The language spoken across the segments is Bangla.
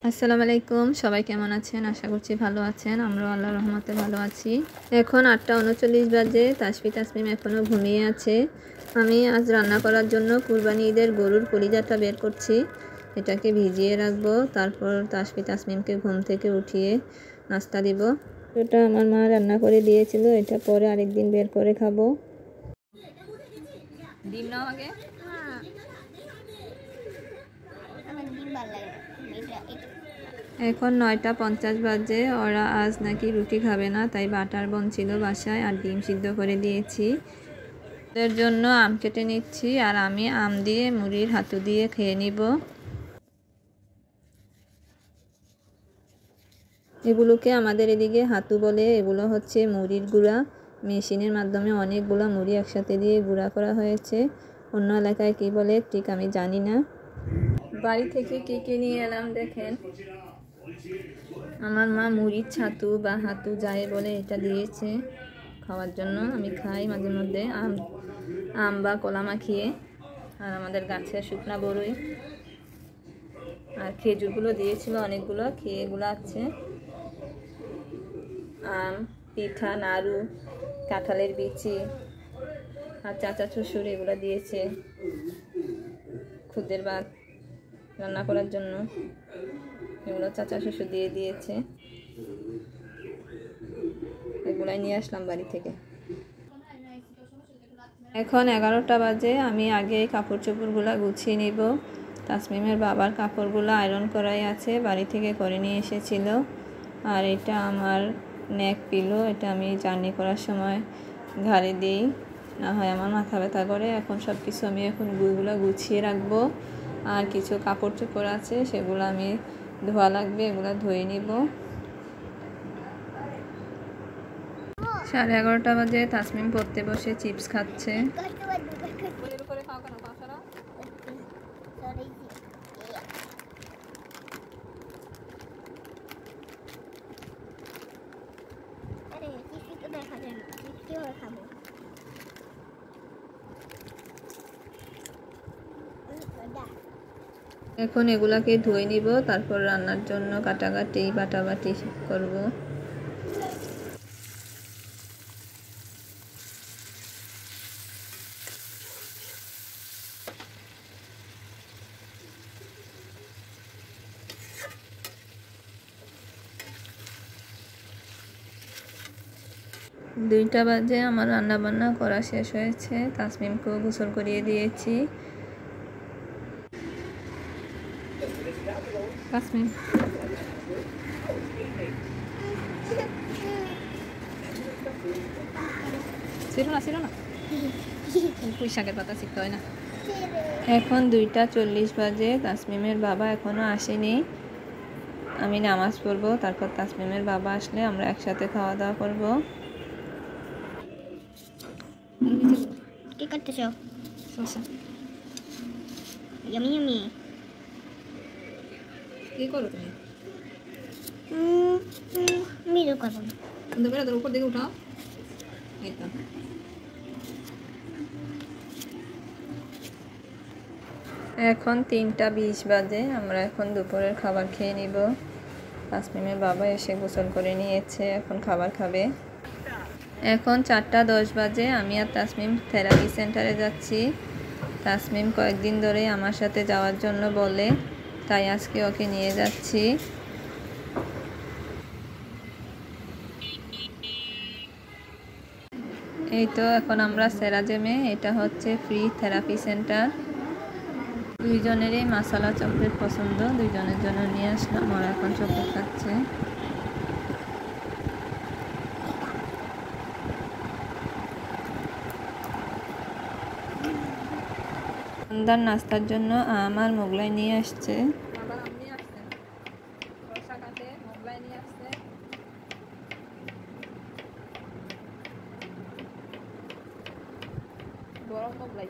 আসসালামু আলাইকুম, সবাই কেমন আছেন? আশা করছি ভালো আছেন। আমরাও আল্লাহর রহমতে ভালো আছি। এখন 8টা 39 বাজে। তাসমিম এখনও ঘুমিয়ে আছে। আমি আজ রান্না করার জন্য কুরবানি ঈদের গরুর কলিজাটা বের করছি। এটাকে ভিজিয়ে রাখবো, তারপর তাসমিমকে ঘুম থেকে উঠিয়ে নাস্তা দিব। এটা আমার মা রান্না করে দিয়েছিল, এটা পরে আরেকদিন বের করে খাবো। ডিম নাও আগে। এখন 9টা 50 বাজে। ওরা আজ নাকি রুটি খাবে না, তাই বাটার বন ছিল বাসায় আর ডিম সিদ্ধ করে দিয়েছি। ওদের জন্য আম কেটে নিচ্ছি আর আমি আম দিয়ে মুড়ির হাতু দিয়ে খেয়ে নিব। এগুলোকে আমাদের এদিকে হাতু বলে। এগুলো হচ্ছে মুড়ির গুঁড়া। মেশিনের মাধ্যমে অনেকগুলো মুড়ি একসাথে দিয়ে গুঁড়া করা হয়েছে। অন্য এলাকায় কী বলে ঠিক আমি জানি না। বাড়ি থেকে কী নিয়ে এলাম দেখেন। আমার মা মুড়ির ছাতু বা হাতু যায় বলে এটা দিয়েছে খাওয়ার জন্য। আমি খাই মাঝে মধ্যে আম বা কলা মাখিয়ে। আর আমাদের গাছের শুকনা বড়ই আর খেজুরগুলো দিয়েছিল অনেকগুলো, খেয়ে এগুলো আছে। আম, পিঠা, নাড়ু, কাঁঠালের বিচি আর চাচা শ্বশুর এগুলো দিয়েছে খুদের ভাত রান্না করার জন্য। এগুলো চাচা শ্বশুর দিয়ে দিয়েছে। এগুলাই নিয়ে আসলাম বাড়ি থেকে। এখন 11টা বাজে। আমি আগে এই কাপড় চোপড়গুলো গুছিয়ে নিব। তাসমিমের বাবার কাপড়গুলো আয়রন করাই আছে, বাড়ি থেকে করে নিয়ে এসেছিল। আর এটা আমার নেক পিলো, এটা আমি জার্নি করার সময় ঘাড়ে দিই, না হয় আমার মাথা ব্যথা করে। এখন সব কিছু আমি গুলো গুছিয়ে রাখবো। আর কিছু কাপড় চোপড় আছে, সেগুলো আমি ধোয়া লাগবে, এগুলো ধুয়ে নিব। 11:30 বাজে। তাসমিম পড়তে বসে চিপস খাচ্ছে। এখন এগুলাকে ধুয়ে নিব, তারপর রান্নার জন্য কাটাকাটি বাটাবাটি করব। দুইটা বাজে। আমার রান্না বান্না করা শেষ হয়েছে। তাসমিমকেও গোসল করিয়ে দিয়েছি। তাসমিম ছিল না পুঁই শাকের পাতা ছিঁড়তে হয় না। এখন 2টা 40 বাজে। তাসমিমের বাবা এখনো আসেনি। আমি নামাজ পড়বো, তারপর তাসমিমের বাবা আসলে আমরা একসাথে খাওয়া দাওয়া করবো। কি করতেছো? Yummy yummy. কি করো তুমি? ভিডিও করব। সুন্দর করে উপর দিকে উঠাও। এই তো। এখন 3টা 20 বাজে। আমরা এখন দুপুরের খাবার খেয়ে নিব। তাসমিমের বাবা এসে গোসল করে নিয়েছে, এখন খাবার খাবে। এখন 4টা 10 বাজে। আমি আর তাসমিম থেরাপি সেন্টারে যাচ্ছি। তাসমিম কয়েকদিন ধরে আমার সাথে যাওয়ার জন্য বলে, তাই আজকে ওকে নিয়ে যাচ্ছি। এই তো এখন আমরা সেরাজেমে, এটা হচ্ছে ফ্রি থেরাপি সেন্টার। দুইজনেরই মশলা চকলেট পছন্দ, দুইজনের জন্য নিয়ে আসলাম। ওরা এখন চকলেট খাচ্ছে। সন্ধ্যার নাস্তার জন্য আমার মোগলাই নিয়ে আসছে। গরম মোগলাই।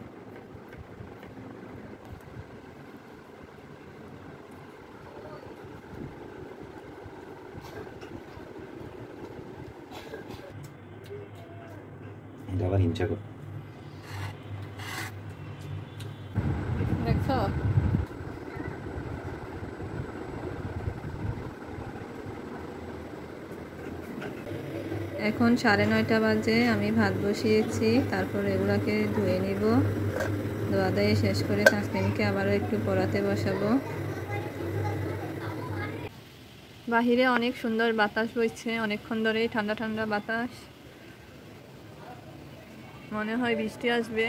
এটা আবার হিংসা কর। দেখছো এখন 9:30 বাজে, আমি ভাত বসিয়েছি, তারপর এগুলাকে ধুয়ে নিব। ধোয়া দিয়ে শেষ করে তাসনিমকে আবারও একটু পড়াতে বসাবো। বাহিরে অনেক সুন্দর বাতাস বইছে, অনেকক্ষণ ধরেই ঠান্ডা ঠান্ডা বাতাস, মনে হয় বৃষ্টি আসবে।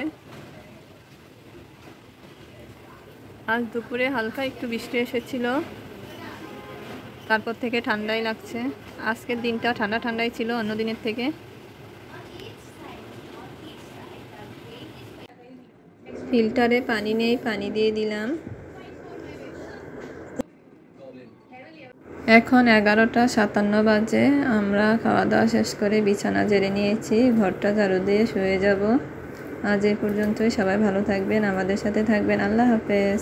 আজ দুপুরে হালকা একটু বৃষ্টি এসেছিল, তারপর থেকে ঠান্ডাই লাগছে। আজকের দিনটা ঠান্ডা ঠান্ডাই ছিল অন্য দিনের থেকে। ফিল্টারে পানি নেই, পানি দিয়ে দিলাম। এখন 11:57 বাজে। আমরা খাওয়া দাওয়া শেষ করে বিছানা ঝেড়ে নিয়েছি, ঘরটা ঝাড়ু দিয়ে শুয়ে যাব। আজ এই পর্যন্তই। সবাই ভালো থাকবেন, আমাদের সাথে থাকবেন। আল্লাহ হাফেজ।